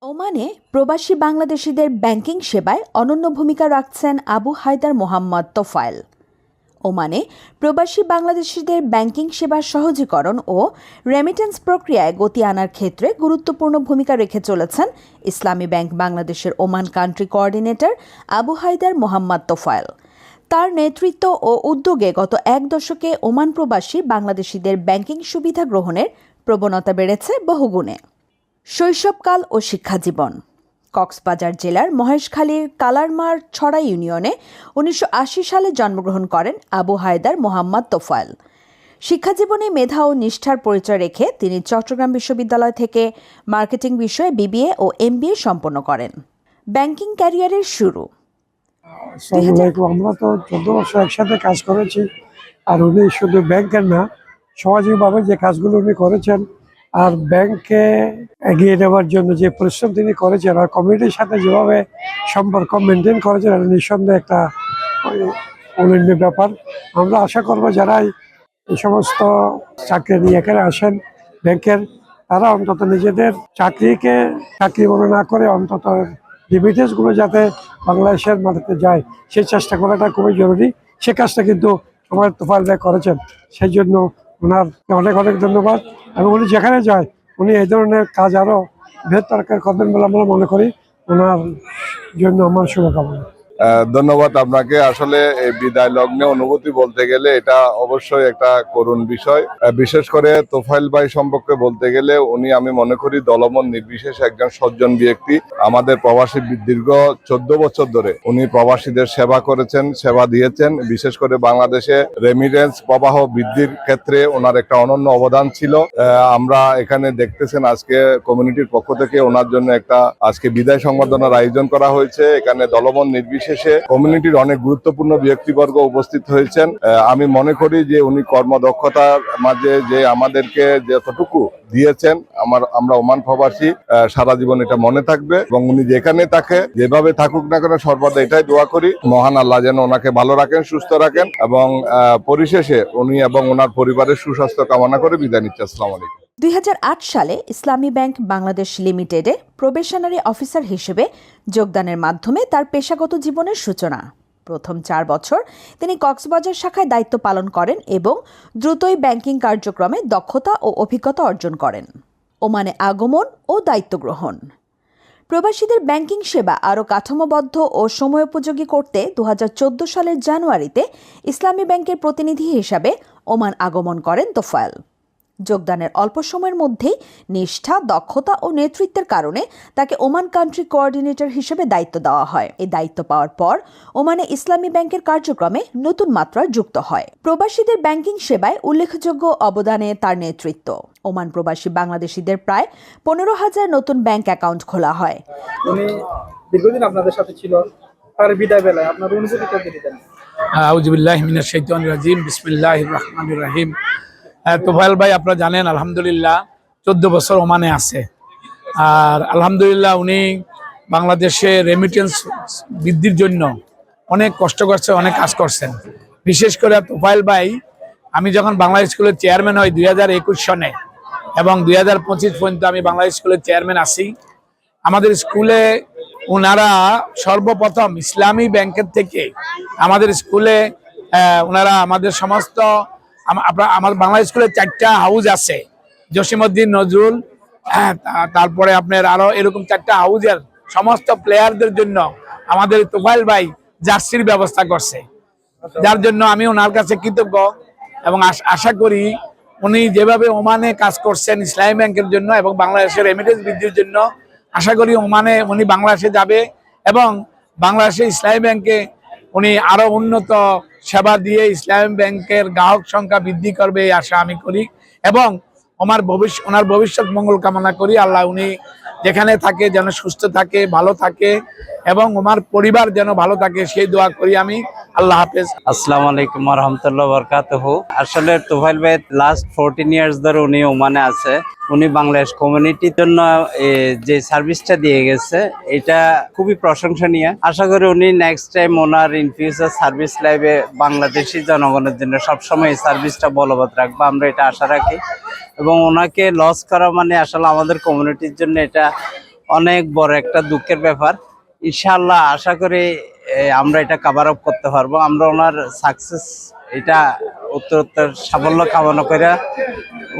ওমানে প্রবাসী বাংলাদেশিদের ব্যাংকিং সেবায় অনন্য ভূমিকা রাখছেন আবু হায়দার মোহাম্মদ তোফায়েল। ওমানে প্রবাসী বাংলাদেশিদের ব্যাংকিং সেবার সহজীকরণ ও রেমিটেন্স প্রক্রিয়ায় গতি আনার ক্ষেত্রে গুরুত্বপূর্ণ ভূমিকা রেখে চলেছেন ইসলামী ব্যাংক বাংলাদেশের Oman country coordinator Abu Haider Mohammad Tofail. তার নেতৃত্ব ও উদ্যোগে গত এক দশকে ওমান প্রবাসী বাংলাদেশিদের ব্যাংকিং সুবিধা গ্রহণের প্রবণতা বেড়েছে বহুগুণে। শৈশবকাল ও শিক্ষাজীবন। কক্সবাজার জেলার মহেশখালীর কালারমার ছড়া ইউনিয়নে ১৯৮০ সালে জন্মগ্রহণ করেন আবু হায়দার মোহাম্মদ তোফায়েল। শিক্ষাজীবনে মেধা ও নিষ্ঠার পরিচয় রেখে তিনি চট্টগ্রাম বিশ্ববিদ্যালয় থেকে মার্কেটিং বিষয়ে বিবিএ ও এমবিএ সম্পন্ন করেন। ব্যাংকিং ক্যারিয়ারের শুরু। আমরা তো 14 বছর একসাথে কাজ করেছি। আর উনি শুধু ব্যাংকের না, সামাজিকভাবে যে কাজগুলো উনি করেছেন আর ব্যাংকে এগিয়ে নেওয়ার জন্য যে পরিশ্রম তিনি করেছেন আর কমিউনিটির সাথে যেভাবে সম্পর্ক মেনটেন করেছেন, এটা নিঃসন্দেহে একটা অনন্য ব্যাপার। আমরা আশা করবো যারাই এই সমস্ত চাকরি নিয়ে এখানে আসেন ব্যাংকের, তারা অন্তত নিজেদের চাকরিকে চাকরি মনে না করে অন্তত রেমিটেন্সগুলো যাতে বাংলাদেশের মাটিতে যায় সেই চেষ্টা করাটা খুবই জরুরি। সে কাজটা কিন্তু আমার তোফায়েল ভাই করেছেন, সেই জন্য ওনার অনেক অনেক ধন্যবাদ। এবং উনি যেখানে যায় উনি এই ধরনের কাজ আরও বৃহত্তর করবেন বলে আমরা মনে করি। ওনার জন্য আমার শুভকামনা। ধন্যবাদ আপনাকে। আসলে এই বিদায় লগ্নে অনুভূতি বলতে গেলে এটা অবশ্যই একটা করুণ বিষয়। বিশেষ করে তোফায়েল ভাই সম্পর্কে বলতে গেলে উনি, আমি মনে করি, দলমত নির্বিশেষে একজন সজ্জন ব্যক্তি। আমাদের প্রবাসী দীর্ঘ 14 বছর ধরে উনি প্রবাসীদের সেবা করেছেন, সেবা দিয়েছেন। বিশেষ করে বাংলাদেশে রেমিটেন্স প্রবাহ বৃদ্ধির ক্ষেত্রে ওনার একটা অনন্য অবদান ছিল। আমরা এখানে দেখতেছেন আজকে কমিউনিটির পক্ষ থেকে ওনার জন্য একটা আজকে বিদায় সংবর্ধনার আয়োজন করা হয়েছে। এখানে দলমত নির্বিশেষে কমিউনিটির অনেক গুরুত্বপূর্ণ ব্যক্তিবর্গ উপস্থিত হয়েছেন। আমি মনে করি যে উনি কর্মদক্ষতার মাঝে যে আমাদেরকে যতটুকু দিয়েছেন, আমরা ওমান প্রবাসী সারা জীবন এটা মনে থাকবে। এবং উনি যেখানে থাকে, যেভাবে থাকুক না কেন, সর্বদা এটাই দোয়া করি মহান আল্লাহ যেন ওনাকে ভালো রাখেন, সুস্থ রাখেন। এবং পরিশেষে উনি এবং ওনার পরিবারের সুস্বাস্থ্য কামনা করে বিদায় নিচ্ছি। আসসালামু আলাইকুম। ২০০৮ সালে ইসলামী ব্যাংক বাংলাদেশ লিমিটেডে প্রবেশনারি অফিসার হিসেবে যোগদানের মাধ্যমে তার পেশাগত জীবনের সূচনা। প্রথম ৪ বছর তিনি কক্সবাজার শাখায় দায়িত্ব পালন করেন এবং দ্রুতই ব্যাংকিং কার্যক্রমে দক্ষতা ও অভিজ্ঞতা অর্জন করেন। ওমানে আগমন ও দায়িত্ব গ্রহণ। প্রবাসীদের ব্যাংকিং সেবা আরও কাঠামোবদ্ধ ও সময়োপযোগী করতে ২০১৪ সালের জানুয়ারিতে ইসলামী ব্যাংকের প্রতিনিধি হিসাবে ওমান আগমন করেন তোফায়েল। যোগদানের অল্প সময়ের মধ্যেই নিষ্ঠা, দক্ষতা ও নেতৃত্বের কারণে তাকে ওমান কান্ট্রি কোঅর্ডিনেটর হিসেবে দায়িত্ব দেওয়া হয়। এই দায়িত্ব পাওয়ার পর ওমানে ইসলামী ব্যাংকের কার্যক্রমে নতুন মাত্রা যুক্ত হয়। প্রবাসীদের ব্যাংকিং সেবায় উল্লেখযোগ্য অবদানে তার নেতৃত্ব। ওমান প্রবাসী বাংলাদেশিদের প্রায় ১৫,০০০ নতুন ব্যাংক অ্যাকাউন্ট খোলা হয়। উনি দীর্ঘদিন আপনাদের সাথে ছিল, তার বিদায় বেলায় আপনার অনুভূতিটা দিতেন। আউযু বিল্লাহি মিনাশ শাইতানির রাজিম, বিসমিল্লাহির রহমানির রহিম। তোফায়েল ভাই আপনারা জানেন আলহামদুলিল্লাহ 14 বছর ওমানে আছে। আর আলহামদুলিল্লাহ উনি বাংলাদেশে রেমিটেন্স বৃদ্ধির জন্য অনেক কষ্ট করছে, অনেক কাজ করছেন। বিশেষ করে তোফায়েল ভাই, আমি যখন বাংলা স্কুলের চেয়ারম্যান হই 2021 সনে এবং 2025 পর্যন্ত আমি বাংলা স্কুলের চেয়ারম্যান আছি। আমাদের স্কুলে ওনারা সর্বপ্রথম ইসলামী ব্যাংকের থেকে আমাদের স্কুলে ওনারা আমাদের সমস্ত আমার বাংলা স্কুলের 4টা হাউস আছে, জসিমউদ্দিন নজরুল, তারপরে আপনার আরো এরকম 4টা হাউসের সমস্ত প্লেয়ারদের জন্য আমাদের তোফায়েল ভাই জার্সির ব্যবস্থা করছে, যার জন্য আমি ওনার কাছে কৃতজ্ঞ। এবং আশা করি উনি যেভাবে ওমানে কাজ করছেন ইসলামী ব্যাংকের জন্য এবং বাংলাদেশের রেমিটেন্স বৃদ্ধির জন্য, আশা করি ওমানে উনি বাংলাদেশে যাবে এবং বাংলাদেশে ইসলামী ব্যাংকে উনি আরো উন্নত সেবা দিয়ে ইসলামী ব্যাংকের গ্রাহক সংখ্যা বৃদ্ধি করবে এই আশা আমি করি। এবং ওনার ভবিষ্যৎ মঙ্গল কামনা করি। আল্লাহ উনি যেখানে থাকে যেন সুস্থ থাকে, ভালো থাকে এবং ওনার পরিবার যেন ভালো থাকে, সেই দোয়া করি আমি। আল্লাহ হাফেজ। আসসালামু আলাইকুম ওয়া রাহমাতুল্লাহি ওয়া বারাকাতুহু। আসলে তোফায়েল ভাই লাস্ট 14 ইয়ার্স ধরে উনি ওমানে আছে। উনি বাংলাদেশ কমিউনিটির জন্য যে সার্ভিসটা দিয়ে গেছে এটা খুবই প্রশংসনীয়। আশা করি উনি next time owner in future service লাইফে বাংলাদেশি জনগণের জন্য সবসময় এই সার্ভিসটা বলবৎ রাখবো, আমরা এটা আশা রাখি। এবং ওনাকে লস করা মানে আসলে আমাদের কমিউনিটির জন্য এটা অনেক বড় একটা দুঃখের ব্যাপার। ইনশাআল্লাহ আশা করি আমরা এটা কভার আপ করতে পারবো। আমরা ওনার সাকসেস এটা উত্তরোত্তর সাফল্য কামনা করে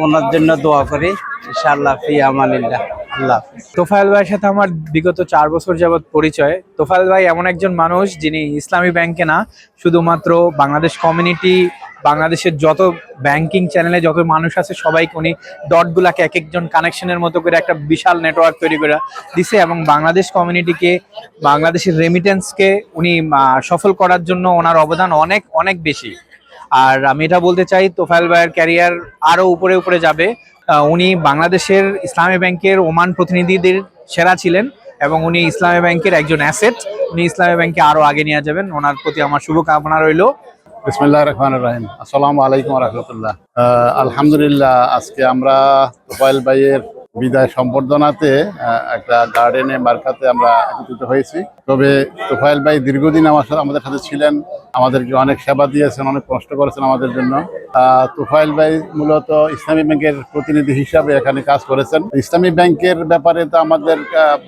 ওনার জন্য দোয়া করি। ইনশাআল্লাহ ফি আমানিল্লাহ। আল্লাহ হাফেজ। তোফায়েল ভাইয়ের সাথে আমার বিগত 4 বছর যাবৎ পরিচয়। তোফায়েল ভাই এমন একজন মানুষ যিনি ইসলামী ব্যাংকে না, শুধুমাত্র বাংলাদেশ কমিউনিটি, বাংলাদেশের যত ব্যাংকিং চ্যানেলে যত মানুষ আছে সবাইকে উনি ডটগুলাকে এক একজন কানেকশনের মতো করে একটা বিশাল নেটওয়ার্ক তৈরি করে দিছে, এবং বাংলাদেশ কমিউনিটিকে, বাংলাদেশের রেমিটেন্সকে উনি সফল করার জন্য ওনার অবদান অনেক অনেক বেশি। আর আমি এটা বলতে চাই, তোফায়েল ভাইয়ের ক্যারিয়ার আরো উপরে উপরে যাবে। উনি বাংলাদেশের ইসলামী ব্যাংকের ওমান প্রতিনিধিদের সেরা ছিলেন, এবং উনি ইসলামী ব্যাংকের একজন অ্যাসেট। উনি ইসলামী ব্যাংকে আরো আগে নিয়ে যাবেন। ওনার প্রতি আমার শুভকামনা রইল। বিসমিল্লাহির রহমানির রহিম। আসসালামু আলাইকুম ওয়া রাহমাতুল্লাহ। আলহামদুলিল্লাহ, আজকে আমরা তোফায়েল ভাইয়ের বিদায় সম্বর্ধনাতে একটা গার্ডেনে মার্কাতে আমরা একত্রিত হয়েছি। তবে তোফায়েল ভাই দীর্ঘদিন আমাদের সাথে ছিলেন, আমাদেরকে অনেক সেবা দিয়েছেন, অনেক কষ্ট করেছেন আমাদের জন্য। তোফায়েল ভাই মূলত ইসলামী ব্যাংকের প্রতিনিধি হিসাবে এখানে কাজ করেছেন। ইসলামী ব্যাংকের ব্যাপারে তো আমাদের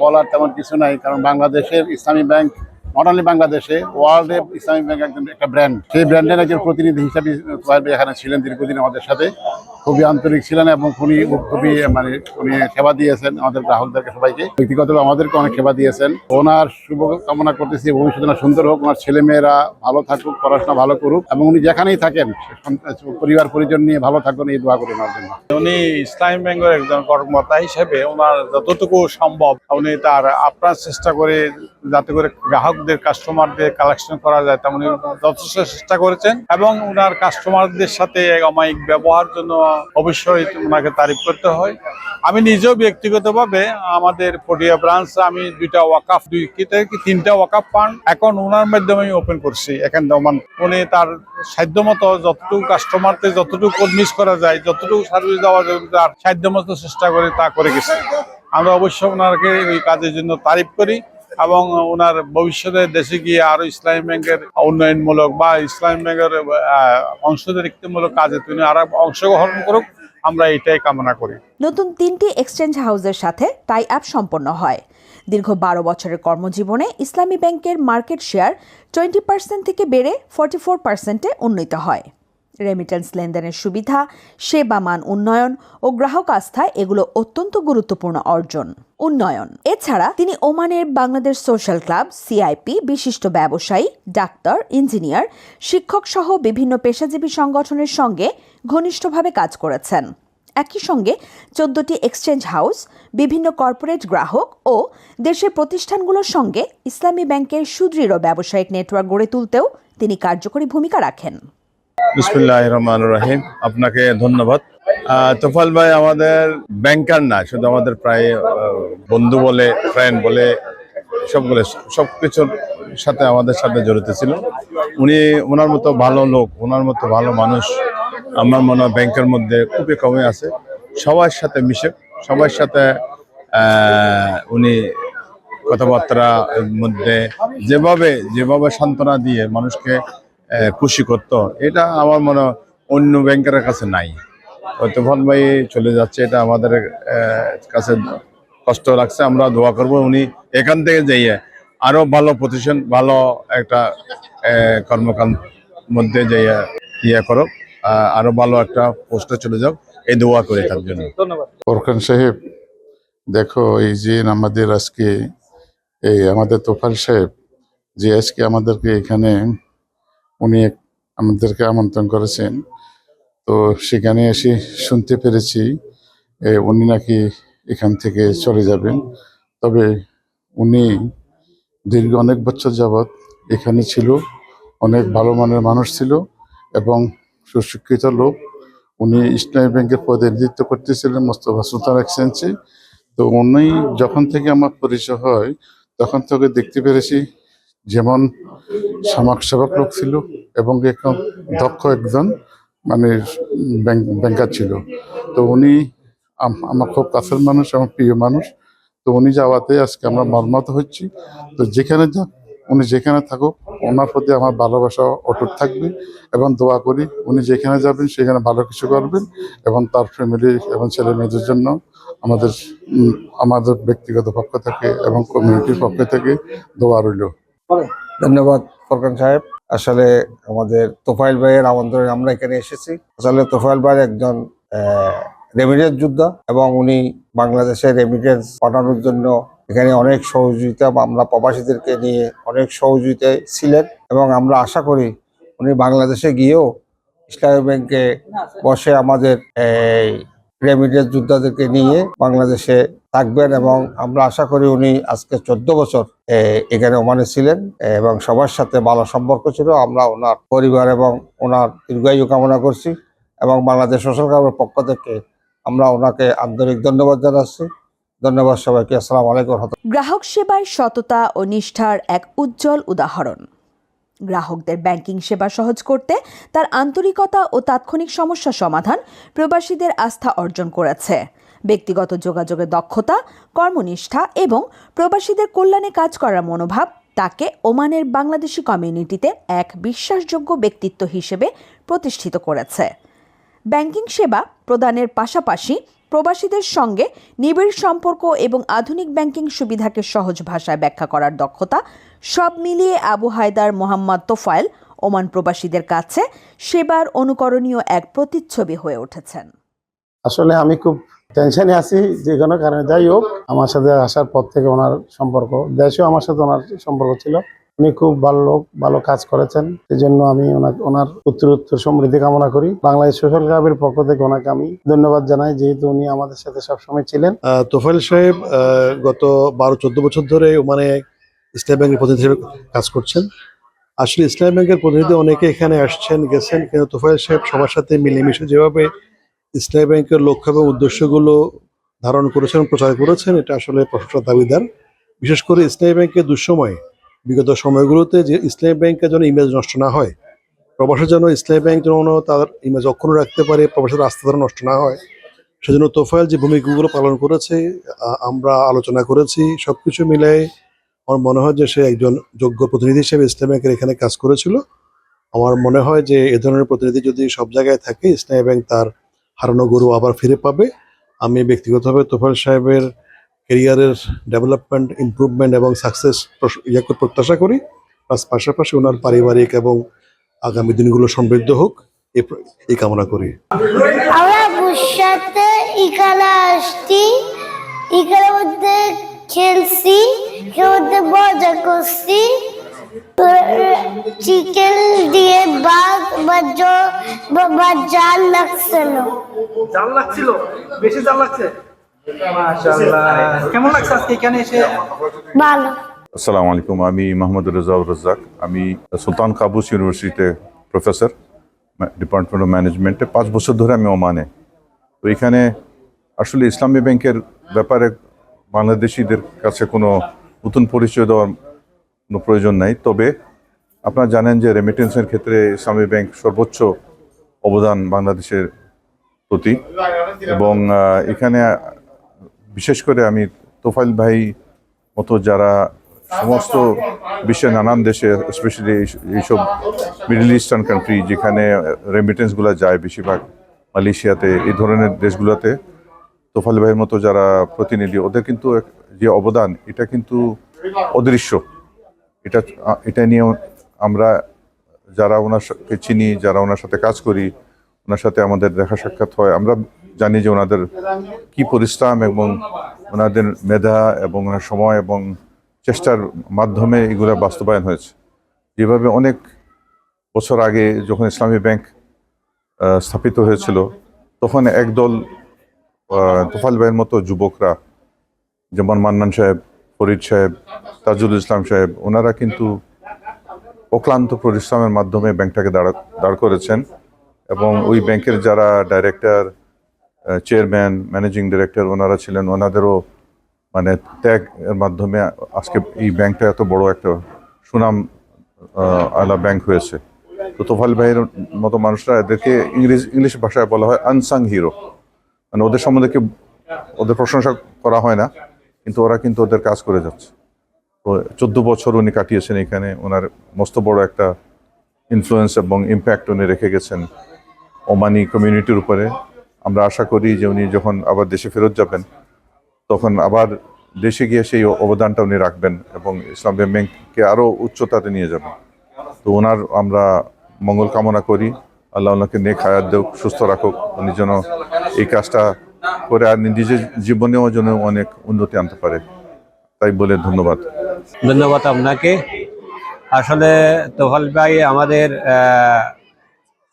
বলার তেমন কিছু নাই, কারণ বাংলাদেশের ইসলামী ব্যাংক, নট অনলি বাংলাদেশে, ওয়ার্ল্ডে ইসলামী ব্যাংক একজন একটা ব্র্যান্ড। সেই ব্র্যান্ডের একজন প্রতিনিধি হিসাবে তোফায়েল ভাই এখানে ছিলেন দীর্ঘদিন আমাদের সাথে। খুবই আন্তরিক ছিলেন এবং খুবই উনি সেবা দিয়েছেন আমাদের গ্রাহকদেরকে, সবাইকে ব্যক্তিগতভাবে আমাদেরকে অনেক সেবা দিয়েছেন। ওনার শুভ কামনা করতেছি, ভবিষ্যৎ ওনার সুন্দর হোক, ওনার ছেলেমেয়েরা ভালো থাকুক, পড়াশোনা ভালো করুক, এবং উনি যেখানেই থাকেন পরিবার পরিজন নিয়ে ভালো থাকুন, এই দোয়া করি ওনার জন্য। উনি ইসলামী ব্যাংকের একজন কর্মকর্তা হিসেবে ওনার যতটুকু সম্ভব উনি তার আপ্রাণ চেষ্টা করে যাতে করে গ্রাহকদের, কাস্টমারদের কালেকশন করা যায়, তেমন যথেষ্ট চেষ্টা করেছেন। এবং ওনার কাস্টমারদের সাথে অমায়িক ব্যবহার জন্য অবশ্যই ওনাকে তারিফ করতে হয়। আমি নিজেও ব্যক্তিগতভাবে আমাদের পটিয়া ব্রাঞ্চ আমি 2টা ওয়াকাফ, 3টা ওয়াকাফ ফান্ড এখন ওনার মাধ্যমে আমি ওপেন করছি। এখানে উনি তার সাধ্যমতো যতটুকু কাস্টমারদের যতটুকু মিস করা যায়, যতটুকু সার্ভিস দেওয়া যায়, তার সাধ্যমতো চেষ্টা করে তা করে গেছে। আমরা অবশ্যই ওনাকে এই কাজের জন্য তারিফ করি, এবং ওনার ভবিষ্যতে দেশে গিয়ে আরো ইসলামী ব্যাংকের উন্নয়নমূলক বা ইসলামী ব্যাংকের অংশীদারিত্বমূলক কাজে তিনি আরো অংশগ্রহণ করুক, আমরা এটাই কামনা করি। নতুন 3টি এক্সচেঞ্জ হাউসের সাথে টাই আপ সম্পন্ন হয়। দীর্ঘ 12 বছরের কর্মজীবনে ইসলামী ব্যাংকের মার্কেট শেয়ার 20% থেকে বেড়ে 44%-এ উন্নীত হয়। রেমিটেন্স লেনদেনের সুবিধা, সেবা মান উন্নয়ন ও গ্রাহক আস্থায় এগুলো অত্যন্ত গুরুত্বপূর্ণ অর্জন। উন্নয়ন এছাড়া তিনি ওমানের বাংলাদেশ সোশ্যাল ক্লাব, সিআইপি, বিশিষ্ট ব্যবসায়ী, ডাক্তার, ইঞ্জিনিয়ার, শিক্ষক সহ বিভিন্ন পেশাজীবী সংগঠনের সঙ্গে ঘনিষ্ঠভাবে কাজ করেছেন। একই সঙ্গে 14টি এক্সচেঞ্জ হাউস, বিভিন্ন কর্পোরেট গ্রাহক ও দেশের প্রতিষ্ঠানগুলোর সঙ্গে ইসলামী ব্যাংকের সুদৃঢ় ব্যবসায়িক নেটওয়ার্ক গড়ে তুলতেও তিনি কার্যকরী ভূমিকা রাখেন। বিসমিল্লাহির রহমানির রহিম। আপনাকে ধন্যবাদ। তোফায়েল ভাই আমাদের ব্যাংকার না, শুধু আমাদের প্রায় বন্ধু বলে, ফ্রেন্ড বলে, সবকিছুর সাথে আমাদের সাথে জড়িত ছিল। উনি ওনার মতো ভালো লোক, ওনার মতো ভালো মানুষ আমার মনে হয় ব্যাংকের মধ্যে খুবই কমই আছে। সবার সাথে মিশে, সবার সাথে উনি কথাবার্তার মধ্যে যেভাবে সান্ত্বনা দিয়ে মানুষকে খুশি করতো, এটা আমার মনে হয় অন্য ব্যাংকের কাছে নাই। তোফায়েল ভাই চলে যাচ্ছে, এটা আমাদের কাছে কষ্ট লাগছে। আমরা দোয়া করব উনি এখান থেকে যাইয়ে আরো ভালো পজিশন, ভালো একটা কর্মকাণ্ড মধ্যে যাইয়া করো, আরো ভালো একটা পোস্টে চলে যাও, এই দোয়া করে তার জন্য। ধন্যবাদ। ফোরকান সাহেব, দেখো এই যে আমাদের আজকে আমাদের তোফায়েল সাহেব যে আজকে আমাদেরকে এখানে উনি আমাদেরকে আমন্ত্রণ করেছেন, তো সেখানে এসে শুনতে পেরেছি উনি নাকি এখান থেকে চলে যাবেন। তবে উনি দীর্ঘ অনেক বছর যাবৎ এখানে ছিল, অনেক ভালো মানের মানুষ ছিল এবং সুশিক্ষিত লোক। উনি ইসলামী ব্যাংকের প্রতিনিধিত্ব করতেছিলেন মোস্তফা সুলতান এক্সচেঞ্জে। তো উনি যখন থেকে আমার পরিচয় হয় তখন থেকে দেখতে পেরেছি যেমন সমাজসেবক লোক ছিল এবং একদম দক্ষ একজন ব্যাংকার ছিল। তো উনি আমার খুব কাছের মানুষ, আমার প্রিয় মানুষ। তো উনি যাওয়াতে আজকে আমরা মর্মাহত হচ্ছি। তো যেখানে উনি যেখানে থাকুক ওনার প্রতি আমার ভালোবাসা অটুট থাকবে এবং দোয়া করি উনি যেখানে যাবেন সেখানে ভালো কিছু করবেন এবং তার ফ্যামিলি এবং ছেলে মেয়েদের জন্য আমাদের আমাদের ব্যক্তিগত পক্ষ থেকে এবং কমিউনিটির পক্ষ থেকে দোয়া রইল। ধন্যবাদ ফরকান সাহেব। আসলে আমাদের তোফায়েল ভাইয়ের আমন্ত্রণে আমরা এখানে এসেছি। আসলে তোফায়েল ভাই একজন রেমিটেন্স যোদ্ধা এবং উনি বাংলাদেশে রেমিটেন্স পাঠানোর জন্য এখানে অনেক সহযোগিতা আমরা প্রবাসীদেরকে নিয়ে অনেক সহযোগিতায় ছিলেন এবং আমরা আশা করি উনি বাংলাদেশে গিয়েও ইসলামী ব্যাংকে বসে আমাদের এই রেমিটেন্স যোদ্ধাদেরকে নিয়ে বাংলাদেশে থাকবেন এবং আমরা আশা করি উনি আজকে 14 বছর এখানে ওমানে ছিলেন এবং সবার সাথে ভালো সম্পর্ক ছিল। আমরা ওনার পরিবার এবং ওনার দীর্ঘায়ু কামনা করছি এবং বাংলাদেশ সোশ্যাল ক্লাবের পক্ষ থেকে আমরা ওনাকে আন্তরিক ধন্যবাদ জানাচ্ছি। ধন্যবাদ সবাইকে। আসসালামু আলাইকুম। গ্রাহক সেবায় সততা ও নিষ্ঠার এক উজ্জ্বল উদাহরণ। গ্রাহকদের ব্যাংকিং সেবা সহজ করতে তার আন্তরিকতা ও তাৎক্ষণিক সমস্যা সমাধান প্রবাসীদের আস্থা অর্জন করেছে। ব্যক্তিগত যোগাযোগের দক্ষতা, কর্মনিষ্ঠা এবং প্রবাসীদের কল্যাণে কাজ করার মনোভাব তাকে ওমানের বাংলাদেশি কমিউনিটিতে এক বিশ্বাসযোগ্য ব্যক্তিত্ব হিসেবে প্রতিষ্ঠিত করেছে। ব্যাংকিং সেবা প্রদানের পাশাপাশি প্রবাসীদের সঙ্গে নিবিড় সম্পর্ক এবং আধুনিক ব্যাংকিং সুবিধাকে সহজ ভাষায় ব্যাখ্যা করার দক্ষতা সব মিলিয়ে আবু হায়দার মোহাম্মদ তোফায়েল ওমান প্রবাসীদের কাছে সেবার অনুকরণীয় এক প্রতিচ্ছবি হয়ে উঠেছেন। আসলে আমি খুব টেনশনে আছি যে কোনো কারণে, যাই হোক আমার সাথে আসার পর থেকে ওনার সম্পর্ক, দেশেও আমার সাথে ওনার সম্পর্ক ছিল। উনি খুব ভালো লোক, ভালো কাজ করেছেন। এই জন্য আমি ওনার উত্তর সমৃদ্ধি কামনা করি। বাংলাদেশ সোশ্যাল ক্লাবের পক্ষ থেকে ওনাকে আমি ধন্যবাদ জানাই, যেহেতু উনি আমাদের সাথে সবসময় ছিলেন। তোফায়েল সাহেব গত 12-14 বছর ধরে ওমানে ইসলামী ব্যাংকের প্রতিনিধি হিসেবে কাজ করছেন। আসলে ইসলামী ব্যাংকের প্রতিনিধি অনেকে এখানে আসছেন গেছেন, কিন্তু তোফায়েল সাহেব সবার সাথে মিলেমিশে যেভাবে ইসলামী ব্যাংকের লক্ষ্য এবং উদ্দেশ্যগুলো ধারণ করেছেন, প্রচার করেছেন, এটা আসলে প্রশংসার দাবিদার। বিশেষ করে ইসলামী ব্যাংকের দুঃসময় বিগত সময়গুলোতে যে ইসলামী ব্যাংকের যেন ইমেজ নষ্ট না হয়, প্রবাসের জন্য ইসলামী ব্যাংক যেন তার ইমেজ অক্ষুণ্ণ রাখতে পারে, প্রবাসের রাস্তা যেন নষ্ট না হয়, সেজন্য তোফায়েল যে ভূমিকাগুলো পালন করেছে আমরা আলোচনা করেছি। সবকিছু মিলাই আমার মনে হয় যে সে একজন যোগ্য প্রতিনিধি হিসেবে ইসলামী ব্যাংকের এখানে কাজ করেছিল। আমার মনে হয় যে এ ধরনের প্রতিনিধি যদি সব জায়গায় থাকে, ইসলামী ব্যাংক তার হারানো গরু আবার ফিরে পাবে। আমি ব্যক্তিগতভাবে তোফায়েল সাহেবের ক্যারিয়ারের ডেভেলপমেন্ট, ইমপ্রুভমেন্ট এবং সাকসেস প্রত্যাশা করি। পাশাপাশি ওনার পারিবারিক এবং আগামী দিনগুলো সমৃদ্ধ হোক এই কামনা করি। আমরা বুসাতে ইকালা আসছি, ইকালার মধ্যে খেলছি, মধ্যে মজা করছি, চিকেন দিয়ে জাল লাগছিল। জাল লাগছিল? বেশি জাল লাগছে? মাশাআল্লাহ। কেমন লাগছে আজকে এখানে এসে? ভালো। আসসালামু আলাইকুম, আমি মোহাম্মদ রেজাউর রাজ্জাক। আমি সুলতান কাবুস ইউনিভার্সিটিতে প্রফেসর, ডিপার্টমেন্ট অফ ম্যানেজমেন্টে। 5 বছর ধরে আমি ওমানে। তো এখানে আসলে ইসলামী ব্যাংকের ব্যাপারে বাংলাদেশিদের কাছে কোনো নতুন পরিচয় দেওয়ার কোনো প্রয়োজন নাই। তবে আপনারা জানেন যে রেমিটেন্সের ক্ষেত্রে ইসলামী ব্যাংক সর্বোচ্চ অবদান বাংলাদেশের প্রতি, এবং এখানে বিশেষ করে আমি তোফায়েল ভাই মতো যারা সমস্ত বিশ্বের নানান দেশে, স্পেশালি এইসব মিডল ইস্টার্ন কান্ট্রি যেখানে রেমিটেন্সগুলো যায় বেশিরভাগ মালয়েশিয়াতে, এই ধরনের দেশগুলোতে তোফায়েল ভাইয়ের মতো যারা প্রতিনিধি, ওদের কিন্তু যে অবদান এটা কিন্তু অদৃশ্য। এটা নিয়ে আমরা যারা ওনার সাথে চিনি, যারা ওনার সাথে কাজ করি, ওনার সাথে আমাদের দেখা সাক্ষাৎ হয়, আমরা জানি যে ওনাদের কি পরিশ্রম এবং ওনাদের মেধা এবং ওনার সময় এবং চেষ্টার মাধ্যমে এগুলো বাস্তবায়ন হয়েছে। যেভাবে অনেক বছর আগে যখন ইসলামী ব্যাংক স্থাপিত হয়েছিল, তখন একদল তোফায়েল ভাইয়ের মতো যুবকরা, যেমন মান্নান সাহেব, ফরিদ সাহেব, তাজুল ইসলাম সাহেব, ওনারা কিন্তু অক্লান্ত পরিশ্রমের মাধ্যমে ব্যাংকটাকে দাঁড় করেছেন। এবং ওই ব্যাংকের যারা ডাইরেক্টর, চেয়ারম্যান, ম্যানেজিং ডিরেক্টর ওনারা ছিলেন, ওনাদেরও মানে ত্যাগ এর মাধ্যমে আজকে এই ব্যাংকটা এত বড় একটা সুনাম আলা ব্যাংক হয়েছে। তো তোফায়েল ভাইয়ের মতো মানুষরা, এদেরকে ইংলিশ ভাষায় বলা হয় আনসাং হিরো। মানে ওদের সম্বন্ধে ওদের প্রশংসা করা হয় না, কিন্তু ওরা কিন্তু ওদের কাজ করে যাচ্ছে। 14 বছর উনি কাটিয়েছেন এখানে। ওনার মস্ত বড় একটা ইনফ্লুয়েন্স এবং ইম্প্যাক্ট উনি রেখে গেছেন ওমানি কমিউনিটির উপরে। আমরা আশা করি যে উনি যখন আবার দেশে ফেরত যাবেন তখন আবার দেশে গিয়ে সেই অবদানটা উনি রাখবেন এবং ইসলামী ব্যাংককে আরও উচ্চতাতে নিয়ে যাবেন। তো ওনার আমরা মঙ্গল কামনা করি, আল্লাহ ওনাকে নেক হায়াত দেউক, সুস্থ রাখুক, উনি যেন এই কাজটা করে আর নিজের জীবনেও যেন অনেক উন্নতি আনতে পারে। তাই বলে ধন্যবাদ। ধন্যবাদ আপনাকে। আসলে তোফায়েল ভাই আমাদের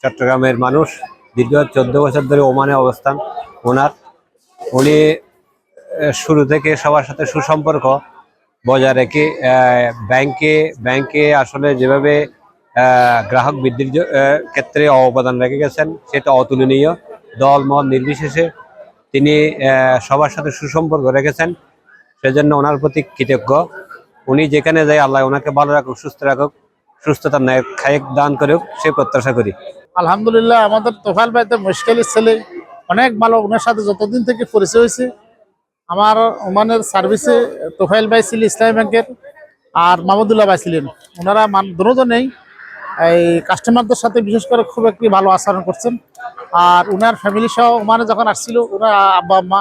চট্টগ্রামের মানুষ, দীর্ঘ 14 বছর ধরে ওমানে অবস্থান ওনার। উনি শুরু থেকে সবার সাথে সুসম্পর্ক বজায় রেখে ব্যাংকে আসলে যেভাবে গ্রাহক বৃদ্ধির ক্ষেত্রে অবদান রেখে গেছেন সেটা অতুলনীয়। দল মত নির্বিশেষে তিনি সবার সাথে সুসম্পর্ক রেখেছেন, সেজন্য ওনার প্রতি কৃতজ্ঞ। উনি যেখানে যায় আল্লাহ ওনাকে ভালো রাখুক, সুস্থ রাখুক, সুস্থতার ন্যায় খায়েক দান করুক, সে প্রত্যাশা করি। আলহামদুলিল্লাহ, আমাদের তোফায়েল ভাই তো মুশকিলের ছেলে, অনেক ভালো। ওনার সাথে যতদিন থেকে পরিচয় হয়েছে, আমার ওমানের সার্ভিসে তোফায়েল ভাই ছিল ইসলামী ব্যাংকের, আর মাহমুদুল্লাহ ভাই ছিলেন। ওনারা দুজনেই এই কাস্টমারদের সাথে বিশেষ করে খুব একটি ভালো আচরণ করছেন। আর ওনার ফ্যামিলি সহ ওমানে যখন আসছিল, ওনার আব্বা আম্মা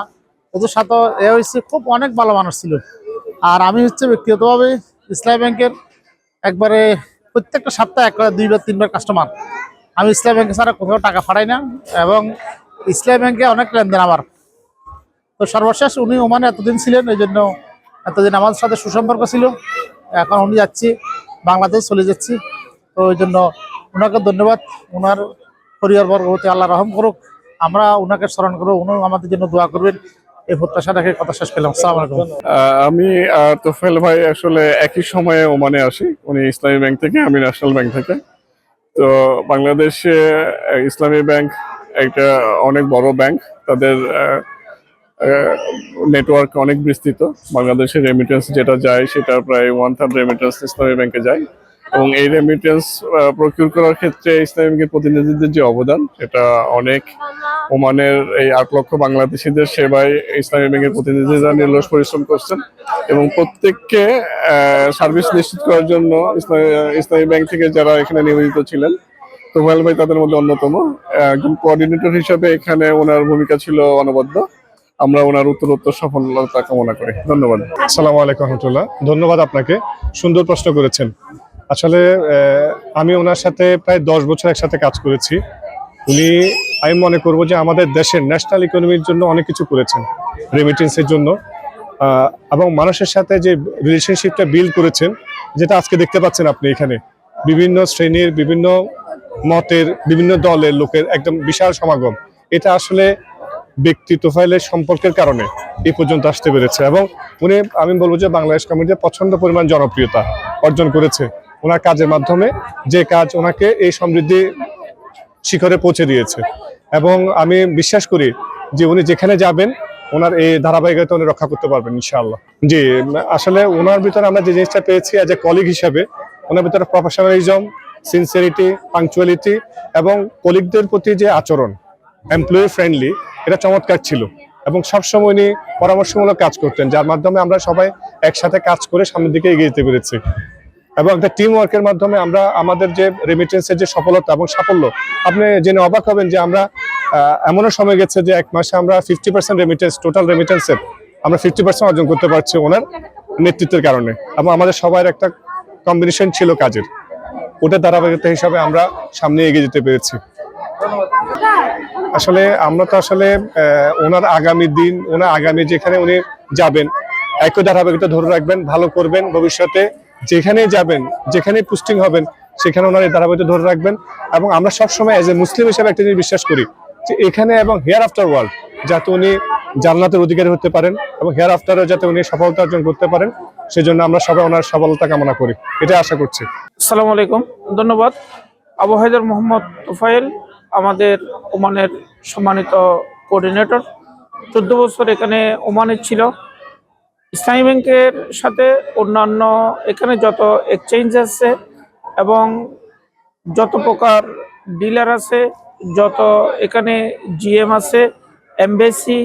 ওদের সাথে হয়েছে, খুব অনেক ভালো মানুষ ছিল। আর আমি ব্যক্তিগতভাবে ইসলামী ব্যাংকের একবারে প্রত্যেকটা সপ্তাহে 2 বা 3 বার কাস্টমার। আমি ইসলামী ব্যাংকে ছাড়া কোথাও টাকা পাঠাই না, এবং ইসলামী ব্যাংকে অনেক লেনদেন আমার। তো সর্বশেষ উনি ওমানে এতদিন ছিলেন, এই জন্য এতদিন আমাদের সাথে সুসম্পর্ক ছিল। এখন উনি যাচ্ছি, বাংলাদেশ চলে যাচ্ছি, তো ওই জন্য ওনাকে ধন্যবাদ। ওনার পরিবারবর্গ হতে আল্লাহ রহম করুক, আমরা ওনাকে স্মরণ করবো, উনিও আমাদের জন্য দোয়া করবেন। এই প্রত্যাশা রেখে কথা শেষ করলাম। আসসালামু আলাইকুম। আমি তোফায়েল ভাই আসলে একই সময়ে ওমানে আসি। উনি ইসলামী ব্যাংক থেকে, আমি ন্যাশনাল ব্যাংক থেকে। তো বাংলাদেশে ইসলামী ব্যাংক একটা অনেক বড় ব্যাংক, তাদের নেটওয়ার্ক অনেক বিস্তৃত। বাংলাদেশের রেমিটেন্স যেটা যায় সেটা প্রায় 1/3 রেমিটেন্স ইসলামী ব্যাংকে যায়, এবং এই রেমিটেন্স প্রকিউর করার ক্ষেত্রে ইসলামী ব্যাংকের প্রতিনিধিদের যে অবদান সেটা অনেক। ওমানের এই 8 লক্ষ বাংলাদেশিদের সেবায় ইসলামী ব্যাংকের প্রতিনিধিরা নিরলস পরিশ্রম করছেন, এবং প্রত্যেককে সার্ভিস নিশ্চিত করার জন্য ইসলামী ব্যাংক থেকে যারা এখানে নিয়োজিত ছিলেন, তোফায়েল ভাই তাদের মধ্যে অন্যতম। একজন কোঅর্ডিনেটর হিসাবে এখানে ওনার ভূমিকা ছিল অনবদ্য। আমরা ওনার উত্তরোত্তর সফলতা কামনা করি। ধন্যবাদ। আসসালামু আলাইকুম রহমতুল্লাহ। ধন্যবাদ আপনাকে, সুন্দর প্রশ্ন করেছেন। আসলে আমি ওনার সাথে প্রায় 10 বছর একসাথে কাজ করেছি। উনি, আমি মনে করবো যে আমাদের দেশের ন্যাশনাল ইকোনমির জন্য অনেক কিছু করেছেন, রেমিটেন্সের জন্য, এবং মানুষের সাথে যে রিলেশনশিপটা বিল্ড করেছেন, যেটা আজকে দেখতে পাচ্ছেন আপনি এখানে বিভিন্ন শ্রেণীর, বিভিন্ন মতের, বিভিন্ন দলের লোকের একদম বিশাল সমাগম। এটা আসলে ব্যক্তি তোফায়েলের সম্পর্কের কারণে এই পর্যন্ত আসতে পেরেছে, এবং উনি, আমি বলবো যে বাংলাদেশ কমিটিতে প্রচন্ড পরিমাণ জনপ্রিয়তা অর্জন করেছে ওনার কাজের মাধ্যমে, যে কাজ ওনাকে এই সমৃদ্ধি শিখরে পৌঁছে দিয়েছে। এবং আমি বিশ্বাস করি যে উনি যেখানে যাবেন ওনার এই ধারাবাহিকতা উনি রক্ষা করতে পারবেন ইনশাআল্লাহ। জি, আসলে ওনার ভিতরে আমরা যে জিনিসটা পেয়েছি অ্যাজ এ কলিগ হিসাবে, ওনার ভিতরে প্রফেশনালিজম, সিনসিয়ারিটি, পাংচুয়ালিটি এবং কলিগদের প্রতি যে আচরণ, এমপ্লয়ি ফ্রেন্ডলি, এটা চমৎকার ছিল। এবং সবসময় উনি পরামর্শমূলক কাজ করতেন, যার মাধ্যমে আমরা সবাই একসাথে কাজ করে সামনের দিকে এগিয়ে যেতে পেরেছি। এবং একটা টিম ওয়ার্কের মাধ্যমে আমরা আমাদের যে রেমিটেন্সের যে সফলতা এবং সাফল্য, আপনি জেনে অবাক হবেন যে আমরা এমনও সময় গেছে যে 1 মাসে আমরা 50% রেমিটেন্স, টোটাল রেমিটেন্সের আমরা 50% অর্জন করতে পারছি ওনার নেতৃত্বের কারণে। এবং আমাদের সবার একটা কম্বিনেশন ছিল কাজের, ওটা ধারাবাহিকতা হিসাবে আমরা সামনে এগিয়ে যেতে পেরেছি। আসলে আমরা তো আসলে ওনার আগামী দিন, ওনার আগামী যেখানে উনি যাবেন, একই ধারাবাহিকতা ধরে রাখবেন, ভালো করবেন। ভবিষ্যতে যেখানেই যাবেন, যেখানেই পোস্টিং হবেন, সেখানে ওনার এই ধারাবাহিকতা ধরে রাখবেন। এবং আমরা সবসময় এজ এ মুসলিম হিসেবে একটা জিনিস বিশ্বাস করি যে এখানে এবং হেয়ার আফটার ওয়ার্ল্ড যাতে উনি জান্নাতের অধিকারী হতে পারেন, এবং হেয়ার আফটারও যাতে উনি সফলতা অর্জন করতে পারেন, সেজন্য আমরা সবাই ওনার সফলতা কামনা করি, এটা আশা করছি। আসসালামু আলাইকুম, ধন্যবাদ। আবু হায়দার মোহাম্মদ তোফায়েল আমাদের ওমানের সম্মানিত কোঅর্ডিনেটর, 14 বছর এখানে ওমানে ছিল। ইসলামী ব্যাংকের সাথে অন্যান্য এখানে যত এক্সচেঞ্জ আছে এবং যত প্রকার ডিলার আছে, যত এখানে জিএম আছে, এমবেসি,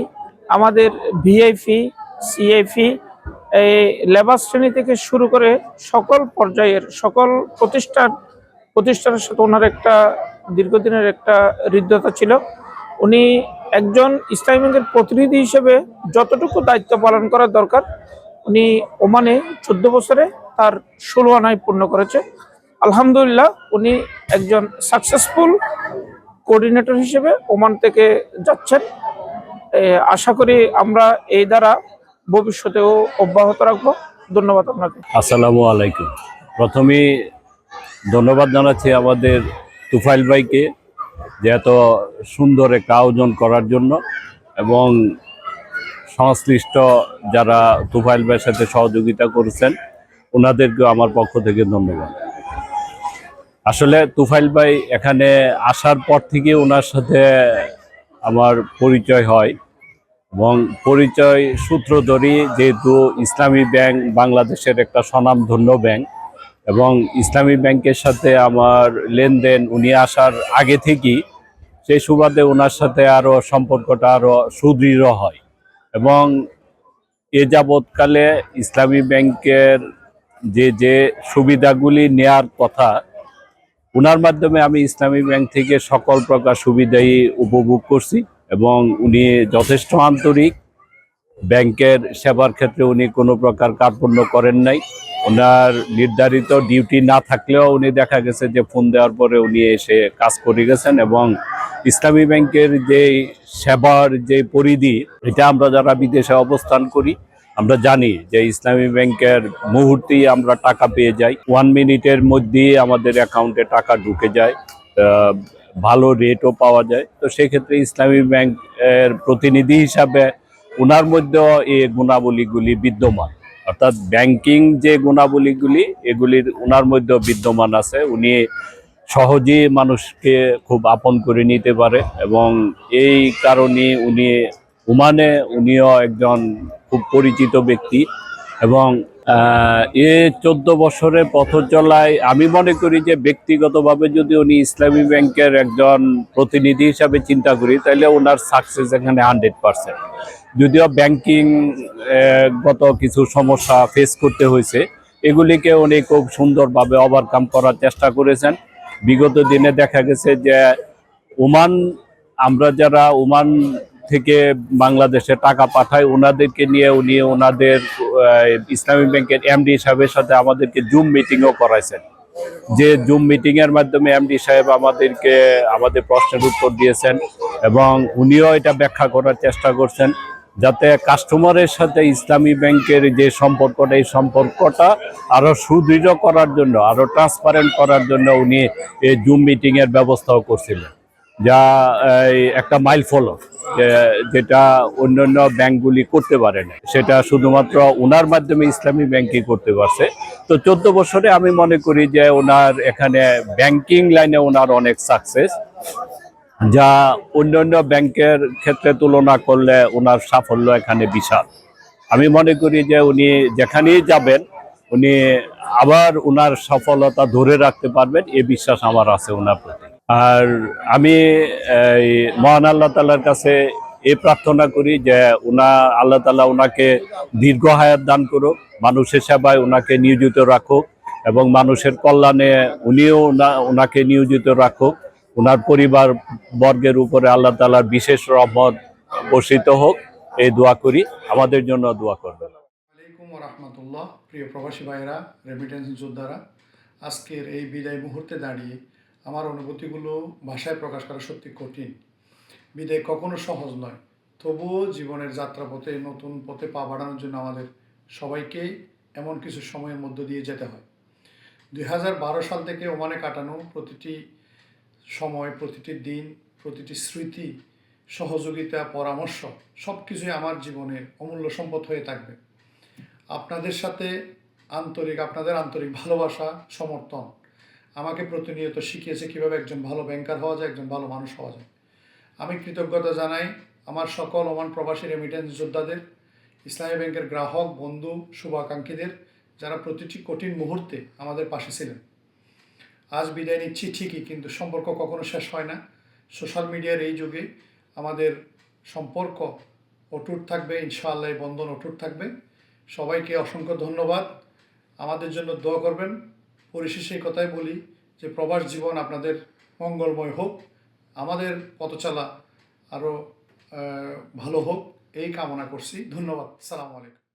আমাদের ভিআইপি, সিআইপি এই লেবার শ্রেণী থেকে শুরু করে সকল পর্যায়ের সকল প্রতিষ্ঠানের সাথে ওনার একটা দীর্ঘদিনের একটা হৃদ্যতা ছিল। উনি একজন ইসলামী ব্যাংকের প্রতিনিধি হিসেবে যতটুকু দায়িত্ব পালন করার দরকার উনি ওমানে 14 বছরে তার 16 আনায় পূর্ণ করেছে। আলহামদুলিল্লাহ উনি একজন সাকসেসফুল কোঅর্ডিনেটর হিসেবে ওমান থেকে যাচ্ছেন। আশা করি আমরা এই দ্বারা ভবিষ্যতেও অব্যাহত রাখবো। ধন্যবাদ আপনাকে। আসসালামু আলাইকুম। প্রথমে ধন্যবাদ জানাচ্ছি আমাদের তুফাইল ভাইকে যে এত সুন্দর একটা আয়োজন করার জন্য, এবং সংশ্লিষ্ট যারা তুফাইল ভাইয়ের সাথে সহযোগিতা করেছেন ওনাদেরকেও আমার পক্ষ থেকে ধন্যবাদ। আসলে তুফাইল ভাই এখানে আসার পর থেকে ওনার সাথে আমার পরিচয় হয়, এবং পরিচয় সূত্র ধরি যেহেতু ইসলামী ব্যাংক বাংলাদেশের একটা স্বনামধন্য ব্যাংক, এবং ইসলামী ব্যাংকের সাথে আমার লেনদেন উনি আসার আগে থেকেই, সেই সুবাদে ওনার সাথে আরও সম্পর্কটা আরও সুদৃঢ় হয়। এবং এ যাবৎকালে ইসলামী ব্যাংকের যে সুবিধাগুলি নেয়ার কথা, ওনার মাধ্যমে আমি ইসলামী ব্যাংক থেকে সকল প্রকার সুবিধাই উপভোগ করছি, এবং উনি যথেষ্ট আন্তরিক। ব্যাংকের সেবার ক্ষেত্রে উনি কোনো প্রকার কার্পণ্য করেন নাই। ওনার নির্ধারিত ডিউটি না থাকলেও উনি দেখা গেছে যে ফোন দেওয়ার পরে উনি এসে কাজ করে গেছেন, এবং ইসলামী ব্যাংকের যে সেবার যে পরিধি, এটা আমরা যারা বিদেশে অবস্থান করি আমরা জানি যে ইসলামী ব্যাংকের মুহূর্তেই আমরা টাকা পেয়ে যাই, 1 মিনিটের মধ্যেই আমাদের অ্যাকাউন্টে টাকা ঢুকে যায়, ভালো রেটও পাওয়া যায়। তো সেক্ষেত্রে ইসলামী ব্যাংকের প্রতিনিধি হিসাবে ওনার মধ্যেও এই গুণাবলীগুলি বিদ্যমান, অর্থাৎ ব্যাংকিং যে গুণাবলীগুলি এগুলির ওনার মধ্যেও বিদ্যমান আছে। উনি সহজেই মানুষকে খুব আপন করে নিতে পারে, এবং এই কারণে উনি ওমানে উনিও একজন খুব পরিচিত ব্যক্তি। এবং এ 14 বছরের পথ চলায় আমি মনে করি যে ব্যক্তিগতভাবে যদি উনি ইসলামী ব্যাংকের একজন প্রতিনিধি হিসাবে চিন্তা করি, তাহলে ওনার সাকসেস এখানে 100%। যদিও ব্যাংকিং গত কিছু সমস্যা ফেস করতে হয়েছে, এগুলিকে উনি খুব সুন্দরভাবে ওভারকাম করার চেষ্টা করেছেন। বিগত দিনে দেখা গেছে যে ওমান, আমরা যারা ওমান থেকে বাংলাদেশে টাকা পাঠাই ওনাদেরকে নিয়ে উনি ওনাদের ইসলামী ব্যাংকের এমডি সাহেবের সাথে আমাদেরকে জুম মিটিংও করাইছেন, যে জুম মিটিংয়ের মাধ্যমে এমডি সাহেব আমাদেরকে আমাদের প্রশ্নের উত্তর দিয়েছেন, এবং উনিও এটা ব্যাখ্যা করার চেষ্টা করছেন যাতে কাস্টমারের সাথে ইসলামী ব্যাংকের যে সম্পর্কটা, এই সম্পর্কটা আরও সুদৃঢ় করার জন্য, আরও ট্রান্সপারেন্ট করার জন্য উনি এই জুম মিটিংয়ের ব্যবস্থাও করছিলেন, যা একটা মাইল ফলক, যেটা অন্যান্য ব্যাংকগুলি করতে পারে না, সেটা শুধুমাত্র ওনার মাধ্যমে ইসলামী ব্যাংকই করতে পারছে। তো 14 বছরে আমি মনে করি যে ওনার এখানে ব্যাংকিং লাইনে ওনার অনেক সাকসেস, যা অন্যান্য ব্যাংকের ক্ষেত্রে তুলনা করলে ওনার সাফল্য এখানে বিশাল। আমি মনে করি যে উনি যেখানেই যাবেন উনি আবার ওনার সফলতা ধরে রাখতে পারবেন, এ বিশ্বাস আমার আছে ওনার প্রতি। আর আমি মহান আল্লাহ তাআলার কাছে এই প্রার্থনা করি যে আল্লাহ তাআলা ওনাকে দীর্ঘ হায়াত দান করুক, মানুষের সেবায় ওনাকে নিয়োজিত রাখুক, এবং মানুষের কল্যাণে উনিও ওনাকে নিয়োজিত রাখুক। ওনার পরিবার বর্গের উপরে আল্লাহ তাআলার বিশেষ রহমত বর্ষিত হোক, এই দোয়া করি। আমাদের জন্য দোয়া করবেন। আলাইকুম রহমতুল্লাহ। প্রিয় প্রবাসী ভাইয়েরা, রেমিটেন্স যোদ্ধারা, আজকের এই বিদায় মুহূর্তে দাঁড়িয়ে আমার অনুভূতিগুলো ভাষায় প্রকাশ করা সত্যি কঠিন। বিদায় কখনো সহজ নয়, তবুও জীবনের যাত্রাপথে নতুন পথে পা বাড়ানোর জন্য আমাদের সবাইকেই এমন কিছু সময়ের মধ্য দিয়ে যেতে হয়। 2012 সাল থেকে ওমানে কাটানো প্রতিটি সময়, প্রতিটি দিন, প্রতিটি স্মৃতি, সহযোগিতা, পরামর্শ সব কিছুই আমার জীবনের অমূল্য সম্পদ হয়ে থাকবে। আপনাদের সাথে আপনাদের আন্তরিক ভালোবাসা, সমর্থন আমাকে প্রতিনিয়ত শিখিয়েছে কীভাবে একজন ভালো ব্যাংকার হওয়া যায়, একজন ভালো মানুষ হওয়া যায়। আমি কৃতজ্ঞতা জানাই আমার সকল ওমান প্রবাসী রেমিটেন্স যোদ্ধাদের, ইসলামী ব্যাংকের গ্রাহক, বন্ধু, শুভাকাঙ্ক্ষীদের, যারা প্রতিটি কঠিন মুহূর্তে আমাদের পাশে ছিলেন। আজ বিদায় নিচ্ছি ঠিকই, কিন্তু সম্পর্ক কখনো শেষ হয় না। সোশ্যাল মিডিয়ার এই যুগে আমাদের সম্পর্ক অটুট থাকবে, ইনশাআল্লাহ এই বন্ধন অটুট থাকবে। সবাইকে অসংখ্য ধন্যবাদ। আমাদের জন্য দোয়া করবেন। পরিশেষে এই কথাই বলি যে প্রবাস জীবন আপনাদের মঙ্গলময় হোক, আমাদের পথচলা আরও ভালো হোক এই কামনা করছি। ধন্যবাদ। আসসালামু আলাইকুম।